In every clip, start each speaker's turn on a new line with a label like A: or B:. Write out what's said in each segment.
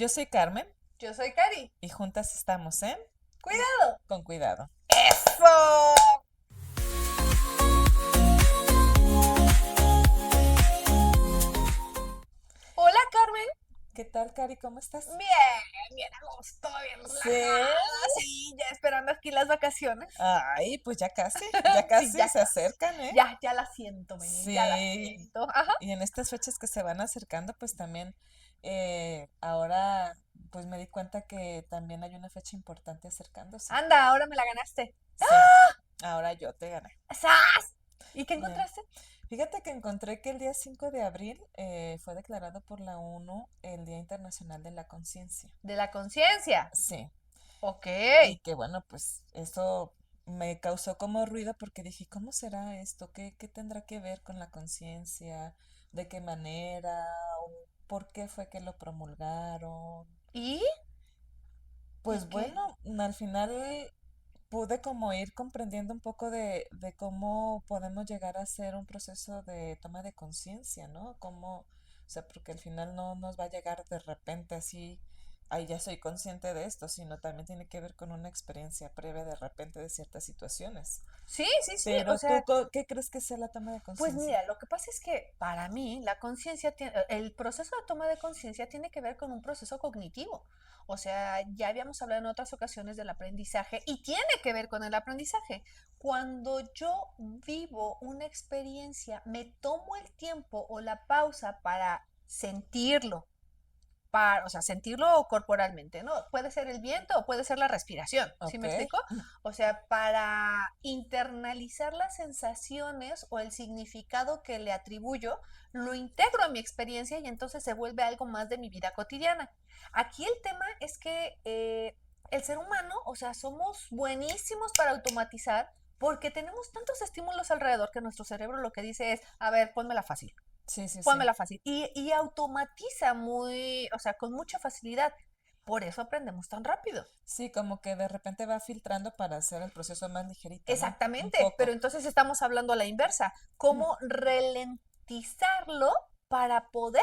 A: Yo soy Carmen
B: Yo soy Cari.
A: y juntas estamos en
B: ¡Cuidado!
A: Con Cuidado.
B: ¡Eso! Hola, Carmen.
A: ¿Qué tal, Cari? ¿Cómo estás?
B: Bien a gusto, bien
A: Sí.
B: relajada. Sí, ya esperando aquí las vacaciones.
A: Ay, pues ya
B: Sí,
A: casi
B: ya
A: se
B: casi.
A: acercan, ¿eh?
B: Ya la siento venir, ya la
A: Sí.
B: siento. Ajá.
A: Y en estas fechas que se van acercando, pues también ahora pues me di cuenta que también hay una fecha importante acercándose.
B: Anda, ahora me la ganaste.
A: Sí, ahora yo te gané.
B: ¡Sas! ¿Y qué
A: Eh,
B: encontraste?
A: Fíjate que encontré que el día 5 de abril fue declarado por la ONU el Día Internacional de la Conciencia.
B: De la conciencia.
A: Sí.
B: Ok.
A: Y que bueno, pues eso me causó como ruido porque dije, ¿cómo será esto? ¿Qué tendrá que ver con la conciencia? ¿De qué manera? ¿O por qué fue que lo promulgaron?
B: ¿Y? ¿Y
A: Pues
B: qué?
A: bueno, al final pude como ir comprendiendo un poco de cómo podemos llegar a hacer un proceso de toma de conciencia, ¿no? Cómo, o sea, porque al final no nos va a llegar de repente así, ay, ya soy consciente de esto, sino también tiene que ver con una experiencia previa de repente de ciertas situaciones.
B: Sí. O
A: Pero tú,
B: sea,
A: ¿qué crees que sea la toma de
B: pues
A: conciencia?
B: mira, lo que pasa es que para mí la conciencia, el proceso de toma de conciencia tiene que ver con un proceso cognitivo. O sea, ya habíamos hablado en otras ocasiones del aprendizaje y tiene que ver con el aprendizaje. Cuando yo vivo una experiencia, me tomo el tiempo o la pausa para sentirlo, o sea, sentirlo corporalmente, ¿no? Puede ser el viento o puede ser la respiración, ¿sí
A: Ok.
B: me explico? O sea, para internalizar las sensaciones o el significado que le atribuyo, lo integro a mi experiencia y entonces se vuelve algo más de mi vida cotidiana. Aquí el tema es que el ser humano, o sea, somos buenísimos para automatizar porque tenemos tantos estímulos alrededor que nuestro cerebro lo que dice es, a ver, pónmela fácil,
A: Sí, sí, sí.
B: pónmela fácil. Y automatiza muy, o sea, con mucha facilidad. Por eso aprendemos tan rápido.
A: Sí, como que de repente va filtrando para hacer el proceso más ligerito, ¿no? Un
B: Exactamente, pero
A: poco.
B: entonces estamos hablando a la inversa. ¿Cómo ralentizarlo para poder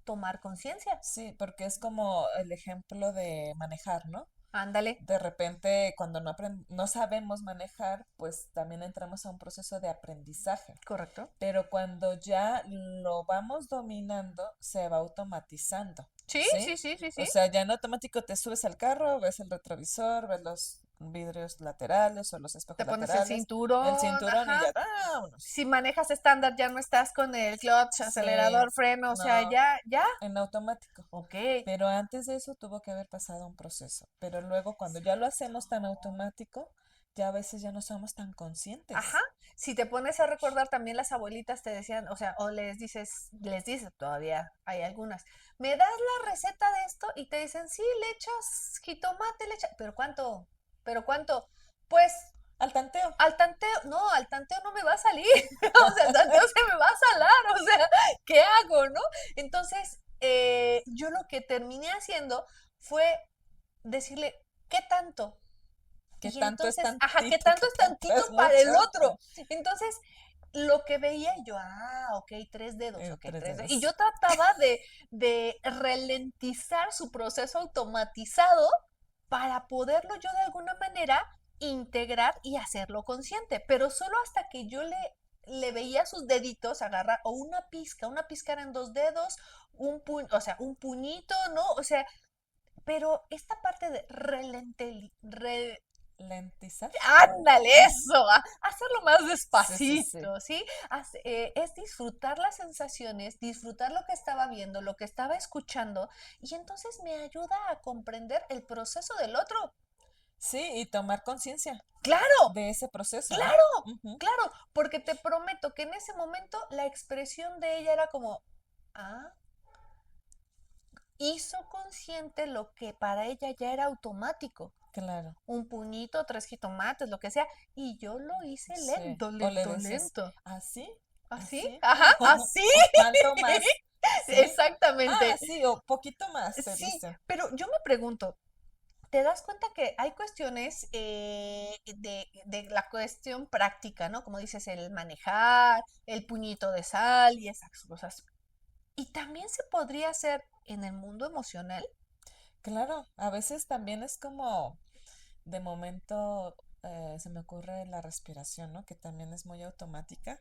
B: tomar conciencia?
A: Sí, porque es como el ejemplo de manejar, ¿no?
B: Ándale,
A: De repente, cuando no sabemos manejar, pues también entramos a un proceso de aprendizaje.
B: correcto.
A: Pero cuando ya lo vamos dominando, se va automatizando,
B: Sí,
A: ¿sí? O
B: sí.
A: sea, ya en automático te subes al carro, ves el retrovisor, ves los vidrios laterales o los
B: Te
A: espejos
B: pones el
A: laterales, el
B: cinturón,
A: cinturón y
B: ajá.
A: ya, vámonos.
B: Si manejas estándar, ya no estás con el clutch,
A: Sí,
B: acelerador, freno, o sea,
A: no,
B: ya.
A: en automático.
B: Ok.
A: Pero antes de eso tuvo que haber pasado un proceso. Pero luego cuando ya lo hacemos tan automático, ya a veces ya no somos tan
B: Ajá,
A: conscientes.
B: si te pones a recordar también las abuelitas te decían, o sea, o les dices, todavía hay algunas, ¿me das la receta de esto? Y te dicen, sí, le echas jitomate, ¿pero cuánto? ¿Pero cuánto? Pues
A: Al tanteo.
B: al tanteo no me va a salir, o sea, al tanteo se me va a salar, o sea, ¿qué hago, no? Entonces, yo lo que terminé haciendo fue decirle, ¿qué tanto?
A: ¿Qué
B: Y
A: tanto es
B: entonces, ajá, ¿qué
A: tantito?
B: tanto
A: ¿Qué
B: es
A: tanto
B: tantito
A: es
B: para
A: mucho?
B: el otro? Entonces, lo que veía yo, ok, 3 dedos, ok,
A: Tres
B: 3 dedos. Y
A: dedos.
B: yo trataba de ralentizar su proceso automatizado para poderlo yo de alguna manera integrar y hacerlo consciente, pero solo hasta que yo le veía sus deditos agarrar, o una pizca eran 2 dedos, o sea, un puñito, ¿no? O sea, pero esta parte de
A: ¿Lentizar?
B: ándale,
A: Ujú.
B: eso, hacerlo más
A: Sí, sí, sí.
B: despacito, ¿sí? Es disfrutar las sensaciones, disfrutar lo que estaba viendo, lo que estaba escuchando, y entonces me ayuda a comprender el proceso del otro.
A: Sí, y tomar conciencia
B: Claro,
A: de ese proceso, ¿no?
B: claro,
A: Ujú.
B: claro, porque te prometo que en ese momento la expresión de ella era como, ah, hizo consciente lo que para ella ya era automático.
A: Claro,
B: Un puñito, 3 jitomates, lo que sea, y yo lo hice
A: sí.
B: lento,
A: O le
B: lento,
A: decías,
B: lento.
A: ¿así?
B: ¿Así?
A: ¿Así?
B: Ajá, así.
A: O tanto más, ¿sí? Ah,
B: Exactamente.
A: sí, o poquito más, te
B: Sí,
A: dicen.
B: pero yo me pregunto, ¿te das cuenta que hay cuestiones de la cuestión práctica, ¿no? Como dices, el manejar, el puñito de sal y esas cosas. ¿Y también se podría hacer en el mundo emocional?
A: Claro, a veces también es como de momento se me ocurre la respiración, ¿no? Que también es muy automática.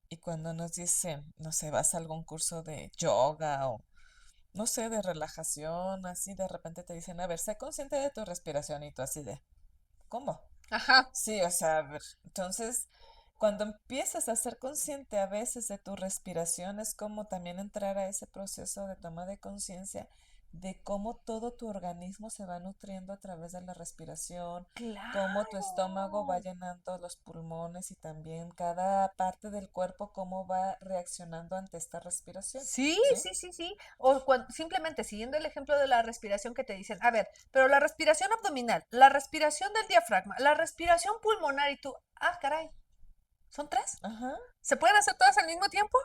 A: Y cuando nos dicen, no sé, vas a algún curso de yoga o no sé, de relajación, así de repente te dicen, a ver, sé consciente de tu respiración y tú así de, ¿cómo?
B: Ajá.
A: Sí, o sea, a ver, entonces, cuando empiezas a ser consciente a veces de tu respiración, es como también entrar a ese proceso de toma de conciencia de cómo todo tu organismo se va nutriendo a través de la respiración, cómo tu estómago va
B: Claro.
A: llenando los pulmones y también cada parte del cuerpo cómo va reaccionando ante esta respiración,
B: Sí,
A: ¿sí?
B: sí, sí, sí. O simplemente siguiendo el ejemplo de la respiración que te dicen, a ver, pero la respiración abdominal, la respiración del diafragma, la respiración pulmonar y tú, ah, caray, ¿son tres?
A: Ajá,
B: ¿Se pueden hacer todas al mismo tiempo?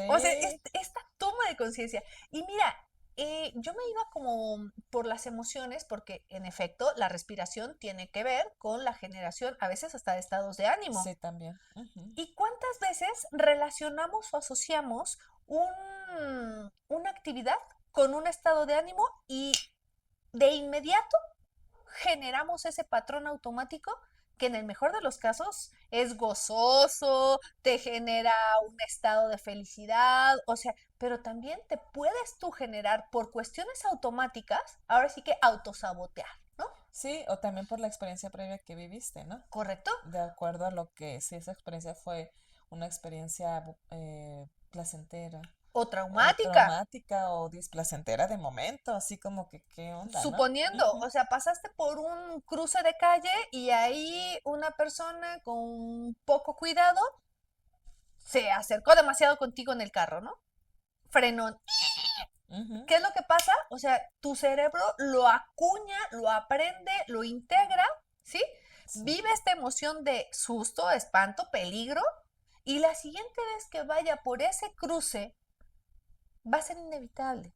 B: O sea,
A: sí,
B: esta toma de conciencia. Y mira, yo me iba como por las emociones, porque en efecto la respiración tiene que ver con la generación, a veces hasta de estados de ánimo.
A: sí, también. Ujú.
B: ¿Y cuántas veces relacionamos o asociamos una actividad con un estado de ánimo y de inmediato generamos ese patrón automático que en el mejor de los casos es gozoso, te genera un estado de felicidad, o sea, pero también te puedes tú generar por cuestiones automáticas, ahora sí que autosabotear, ¿no?
A: Sí, o también por la experiencia previa que viviste, ¿no?
B: ¿Correcto?
A: De acuerdo a lo que, si esa experiencia fue una experiencia placentera
B: O
A: o
B: traumática.
A: traumática o displacentera de momento, así como que, ¿qué onda, no?
B: Suponiendo, o
A: Ujú.
B: sea, pasaste por un cruce de calle y ahí una persona con poco cuidado se acercó demasiado contigo en el carro, ¿no? Frenó.
A: Ujú.
B: ¿Qué es lo que pasa? O sea, tu cerebro lo acuña, lo aprende, lo integra, ¿sí?
A: Sí,
B: Vive esta emoción de susto, espanto, peligro, y la siguiente vez que vaya por ese cruce va a ser inevitable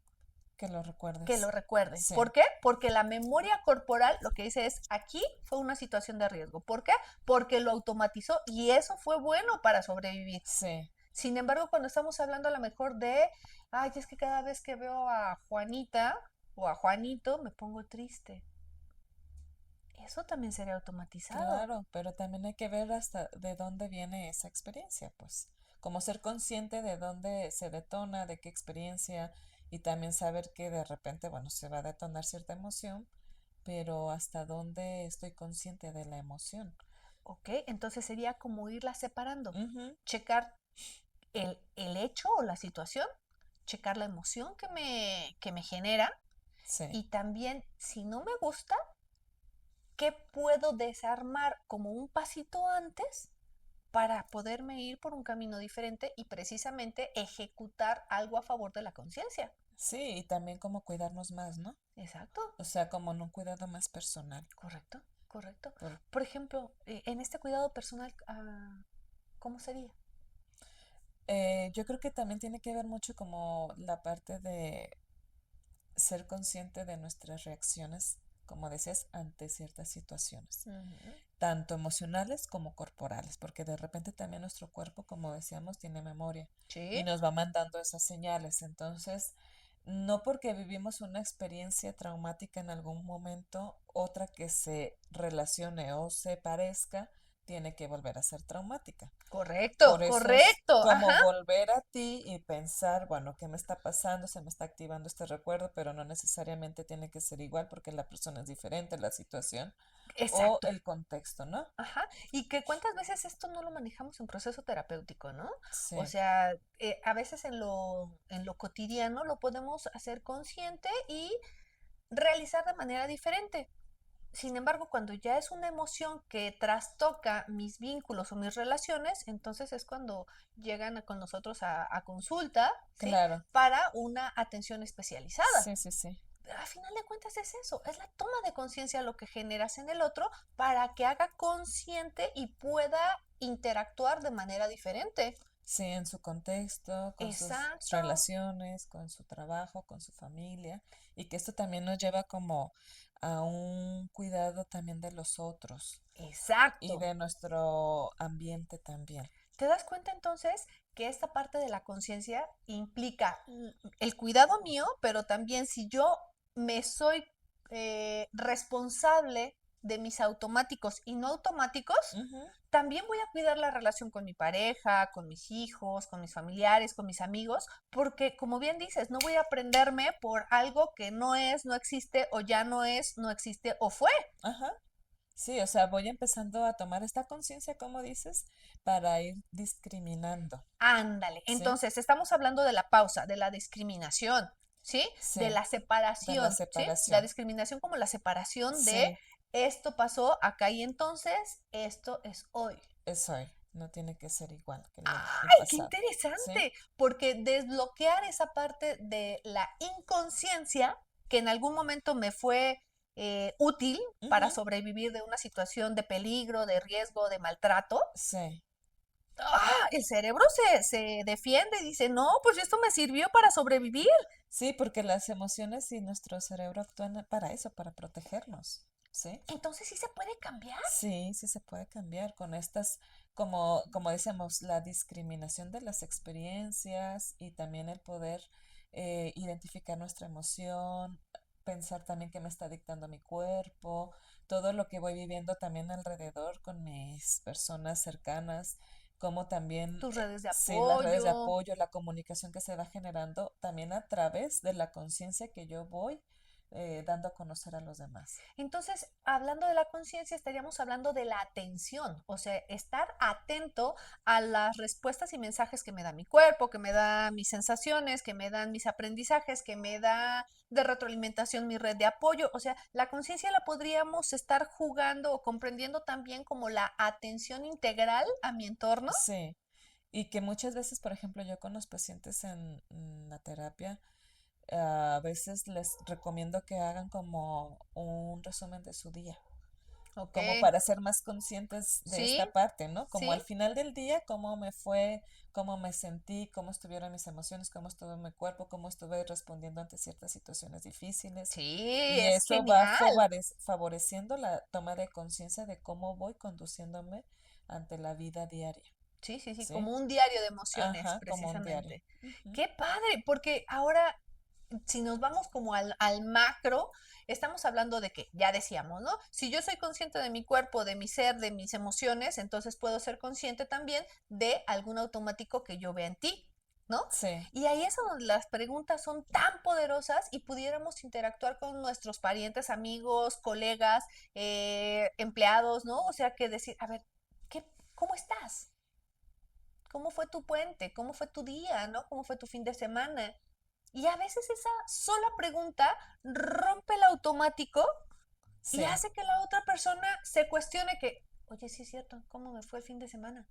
A: que lo
B: que lo
A: recuerdes.
B: recuerde.
A: Sí,
B: ¿Por qué? Porque la memoria corporal lo que dice es, aquí fue una situación de riesgo. ¿Por qué? Porque lo automatizó y eso fue bueno para sobrevivir.
A: sí,
B: Sin embargo, cuando estamos hablando a lo mejor de, ay, es que cada vez que veo a Juanita o a Juanito me pongo triste. Eso también sería automatizado.
A: claro, pero también hay que ver hasta de dónde viene esa experiencia, pues, como ser consciente de dónde se detona, de qué experiencia y también saber que de repente, bueno, se va a detonar cierta emoción, pero hasta dónde estoy consciente de la emoción.
B: ¿Ok? Entonces sería como irla separando.
A: Ujú.
B: Checar el hecho o la situación, checar la emoción que me genera.
A: Sí,
B: Y también, si no me gusta, ¿qué puedo desarmar como un pasito antes para poderme ir por un camino diferente y precisamente ejecutar algo a favor de la conciencia?
A: sí, y también como cuidarnos más, ¿no?
B: Exacto,
A: O sea, como en un cuidado más personal.
B: correcto, correcto.
A: Por-
B: Por ejemplo, en este cuidado personal, ¿cómo sería?
A: yo creo que también tiene que ver mucho como la parte de ser consciente de nuestras reacciones, como decías, ante ciertas situaciones,
B: Ujú.
A: tanto emocionales como corporales, porque de repente también nuestro cuerpo, como decíamos, tiene memoria y
B: Sí,
A: nos va mandando esas señales. Entonces, no porque vivimos una experiencia traumática en algún momento, otra que se relacione o se parezca, tiene que volver a ser traumática.
B: correcto,
A: Por eso es
B: correcto,
A: como
B: ajá.
A: volver a ti y pensar, bueno, ¿qué me está pasando? Se me está activando este recuerdo, pero no necesariamente tiene que ser igual porque la persona es diferente, la situación o
B: Exacto.
A: el contexto, ¿no?
B: Ajá, y que cuántas veces esto no lo manejamos en proceso terapéutico, ¿no? O
A: Sí,
B: sea, a veces en lo cotidiano lo podemos hacer consciente y realizar de manera diferente. Sin embargo, cuando ya es una emoción que trastoca mis vínculos o mis relaciones, entonces es cuando llegan con nosotros a consulta, ¿sí?
A: claro.
B: Para una atención especializada.
A: Sí, sí, sí.
B: A final de cuentas es eso, es la toma de conciencia lo que generas en el otro para que haga consciente y pueda interactuar de manera diferente.
A: Sí, en su contexto, con sus
B: Exacto,
A: relaciones, con su trabajo, con su familia, y que esto también nos lleva como a un cuidado también de los otros y
B: exacto.
A: de nuestro ambiente también.
B: ¿Te das cuenta entonces que esta parte de la conciencia implica el cuidado mío, pero también si yo me soy responsable de mis automáticos y no automáticos,
A: Ujú.
B: también voy a cuidar la relación con mi pareja, con mis hijos, con mis familiares, con mis amigos, porque como bien dices, no voy a prenderme por algo que no es, no existe o ya no es, no existe o fue.
A: Ajá. Sí, o sea, voy empezando a tomar esta conciencia, como dices, para ir discriminando,
B: Ándale.
A: ¿sí?
B: Entonces, estamos hablando de la pausa, de la discriminación, ¿sí? De
A: Sí,
B: la
A: de la
B: separación, ¿sí? La
A: separación.
B: discriminación como la separación de
A: Sí,
B: esto pasó acá y entonces, esto es hoy.
A: es hoy. No tiene que ser igual que el
B: ¡Ay, qué
A: pasado, ¿sí?
B: interesante! Porque desbloquear esa parte de la inconsciencia que en algún momento me fue útil para
A: Ujú.
B: sobrevivir de una situación de peligro, de riesgo, de maltrato,
A: Sí,
B: el cerebro se defiende y dice, no, pues esto me sirvió para sobrevivir.
A: sí, porque las emociones y nuestro cerebro actúan para eso, para protegernos, ¿sí?
B: Entonces sí se puede cambiar.
A: Sí, sí se puede cambiar con estas, como decíamos, la discriminación de las experiencias y también el poder identificar nuestra emoción, pensar también qué me está dictando mi cuerpo, todo lo que voy viviendo también alrededor con mis personas cercanas, como también,
B: Tus redes de
A: sí, las redes de
B: apoyo.
A: apoyo, la comunicación que se va generando también a través de la conciencia que yo voy dando a conocer a los demás.
B: Entonces, hablando de la conciencia, estaríamos hablando de la atención, o sea, estar atento a las respuestas y mensajes que me da mi cuerpo, que me da mis sensaciones, que me dan mis aprendizajes, que me da de retroalimentación mi red de apoyo. O sea, la conciencia la podríamos estar jugando o comprendiendo también como la atención integral a mi entorno.
A: Sí, y que muchas veces, por ejemplo, yo con los pacientes en la terapia, a veces les recomiendo que hagan como un resumen de su día,
B: Ok,
A: como para ser más conscientes de
B: sí,
A: esta parte, ¿no? Como
B: sí,
A: al final del día, cómo me fue, cómo me sentí, cómo estuvieron mis emociones, cómo estuvo mi cuerpo, cómo estuve respondiendo ante ciertas situaciones difíciles.
B: sí,
A: Y
B: es
A: eso va
B: genial.
A: favoreciendo la toma de conciencia de cómo voy conduciéndome ante la vida diaria,
B: Sí, sí, sí,
A: ¿sí?
B: como un diario de emociones,
A: Ajá, como un diario.
B: precisamente.
A: Ujú.
B: Qué padre, porque ahora, si nos vamos como al macro, estamos hablando de que, ya decíamos, ¿no? Si yo soy consciente de mi cuerpo, de mi ser, de mis emociones, entonces puedo ser consciente también de algún automático que yo vea en ti, ¿no?
A: Sí,
B: Y ahí es donde las preguntas son tan poderosas y pudiéramos interactuar con nuestros parientes, amigos, colegas, empleados, ¿no? O sea, que decir, a ver, ¿qué, ¿cómo estás? ¿Cómo fue tu puente? ¿Cómo fue tu día? ¿No? ¿Cómo fue tu fin de semana? Y a veces esa sola pregunta rompe el automático y
A: sí,
B: hace que la otra persona se cuestione que, oye, sí es cierto, ¿cómo me fue el fin de semana?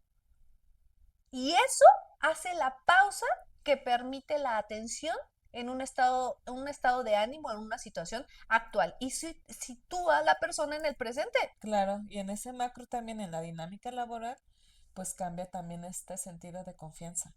B: Y eso hace la pausa que permite la atención en un estado de ánimo, en una situación actual. Y sitúa a la persona en el presente.
A: claro. Y en ese macro también, en la dinámica laboral, pues cambia también este sentido de confianza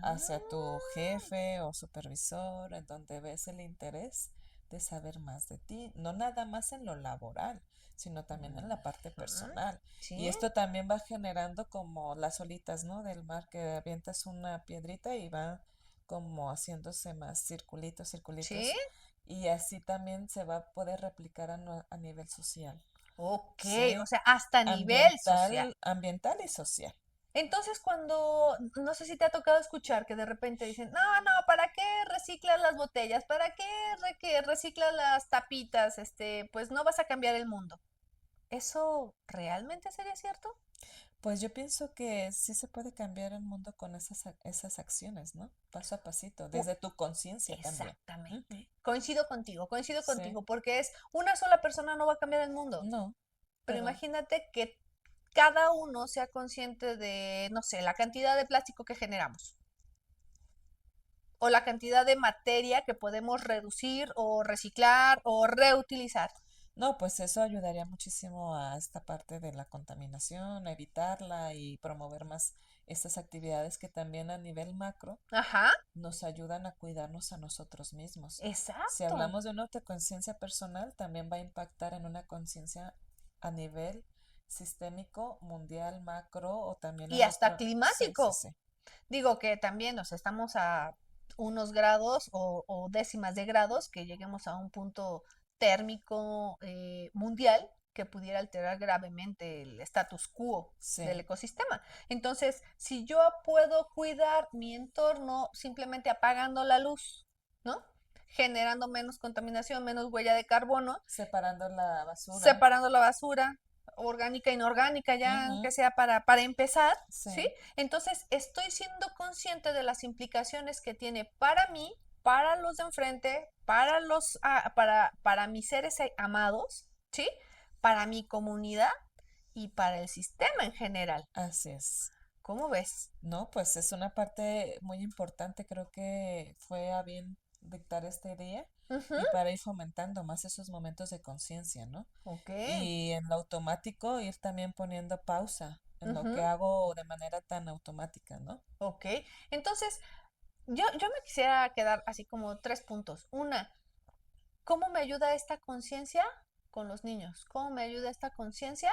A: hacia tu jefe o supervisor, en donde ves el interés de saber más de ti, no nada más en lo laboral, sino también en la parte
B: Ujú.
A: personal. Y
B: Sí,
A: esto también va generando como las olitas, ¿no? Del mar que avientas una piedrita y va como haciéndose más circulitos,
B: sí.
A: circulitos, y así también se va a poder replicar a nivel social,
B: Ok, o
A: ¿sí?
B: sea, hasta nivel social.
A: Ambiental y social.
B: Entonces, cuando, no sé si te ha tocado escuchar que de repente dicen, no, no, ¿para qué reciclas las botellas? ¿Para qué que reciclas las tapitas? Pues no vas a cambiar el mundo. ¿Eso realmente sería cierto?
A: Pues yo pienso que sí se puede cambiar el mundo con esas acciones, ¿no? Paso a pasito,
B: Pu-
A: desde tu conciencia también. Ujú.
B: Exactamente. Coincido
A: Sí,
B: contigo, porque es una sola persona no va a cambiar el mundo.
A: no,
B: Pero
A: pero
B: imagínate que cada uno sea consciente de, no sé, la cantidad de plástico que generamos o la cantidad de materia que podemos reducir o reciclar o reutilizar.
A: no, pues eso ayudaría muchísimo a esta parte de la contaminación, a evitarla y promover más estas actividades que también a nivel macro
B: Ajá,
A: nos ayudan a cuidarnos a nosotros mismos. Si
B: exacto.
A: hablamos de una autoconciencia personal, también va a impactar en una conciencia a nivel sistémico, mundial, macro o también
B: Y
A: en
B: hasta
A: nuestro... Sí, sí,
B: climático.
A: sí.
B: Digo que también, o sea, estamos a unos grados o décimas de grados que lleguemos a un punto térmico mundial que pudiera alterar gravemente el status quo del
A: Sí,
B: ecosistema. Entonces, si yo puedo cuidar mi entorno simplemente apagando la luz, ¿no? Generando menos contaminación, menos huella de carbono,
A: separando la basura.
B: separando la basura orgánica e inorgánica, ya
A: Ujú,
B: aunque sea para empezar, ¿sí?
A: sí,
B: Entonces estoy siendo consciente de las implicaciones que tiene para mí, para los de enfrente, para para mis seres amados, ¿sí? Para mi comunidad y para el sistema en general.
A: así es.
B: ¿Cómo ves?
A: No, pues es una parte muy importante, creo que fue a bien dictar esta idea
B: Ujú,
A: y para ir fomentando más esos momentos de conciencia, ¿no?
B: ok.
A: Y en lo automático ir también poniendo pausa en lo que
B: Ujú,
A: hago de manera tan automática, ¿no?
B: ok. Entonces, yo me quisiera quedar así como tres puntos. Una, ¿cómo me ayuda esta conciencia con los niños? ¿Cómo me ayuda esta conciencia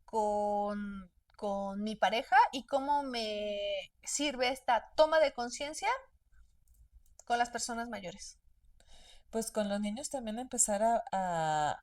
B: con mi pareja? ¿Y cómo me sirve esta toma de conciencia con las personas mayores?
A: Pues con los niños también empezar a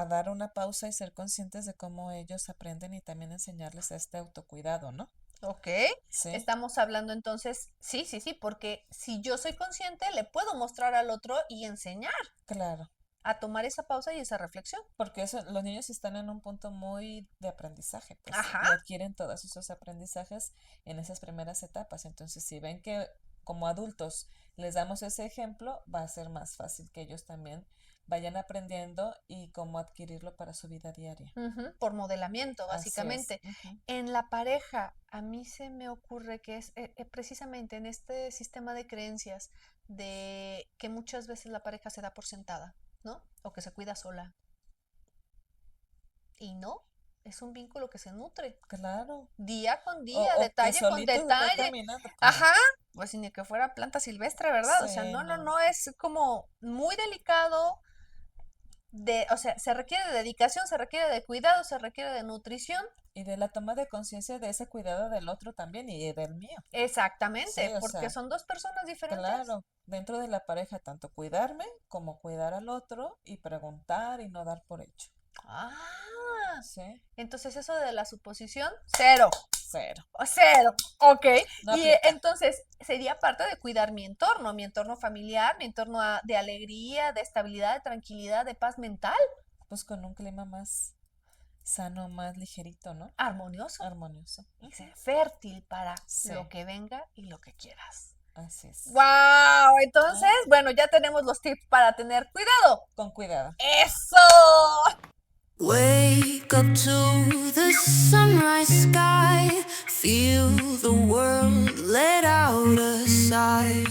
A: dar una pausa y ser conscientes de cómo ellos aprenden y también enseñarles este autocuidado, ¿no?
B: Ok,
A: Sí,
B: estamos hablando entonces, sí, sí, sí, porque si yo soy consciente, le puedo mostrar al otro y enseñar
A: claro.
B: a tomar esa pausa y esa reflexión.
A: Porque eso, los niños están en un punto muy de aprendizaje, pues,
B: Ajá.
A: y adquieren todos esos aprendizajes en esas primeras etapas. Entonces, si ven que como adultos les damos ese ejemplo, va a ser más fácil que ellos también vayan aprendiendo y cómo adquirirlo para su vida diaria.
B: Ujú, por modelamiento,
A: Así es.
B: básicamente.
A: Ujú.
B: En la pareja, a mí se me ocurre que es precisamente en este sistema de creencias de que muchas veces la pareja se da por sentada, ¿no? O que se cuida sola. Y no, es un vínculo que se nutre
A: Claro.
B: día con
A: O,
B: día,
A: o que
B: detalle con
A: solitos va
B: detalle.
A: caminando, pues.
B: Ajá, pues ni que fuera planta silvestre, ¿verdad? O sea,
A: Sí,
B: no, no,
A: no.
B: no, es como muy delicado, o sea, se requiere de dedicación, se requiere de cuidado, se requiere de nutrición.
A: Y de la toma de conciencia de ese cuidado del otro también y del mío. Sí,
B: Exactamente,
A: o
B: porque
A: sea,
B: son dos personas diferentes.
A: claro, dentro de la pareja, tanto cuidarme como cuidar al otro y preguntar y no dar por hecho.
B: Ah,
A: Sí,
B: entonces eso de la suposición, cero,
A: cero.
B: cero, ok.
A: No
B: Y
A: aplica.
B: entonces sería parte de cuidar mi entorno familiar, mi entorno de alegría, de estabilidad, de tranquilidad, de paz mental,
A: Pues con un clima más sano, más ligerito, ¿no?
B: armonioso,
A: Armonioso.
B: y que
A: Ujú.
B: sea fértil para lo
A: Sí,
B: que venga y lo que quieras.
A: así es.
B: ¡Wow! Entonces,
A: Ah,
B: bueno, ya tenemos los tips para tener cuidado.
A: con cuidado.
B: ¡Eso!
C: Wake up to the sunrise sky. Feel the world let out a sigh.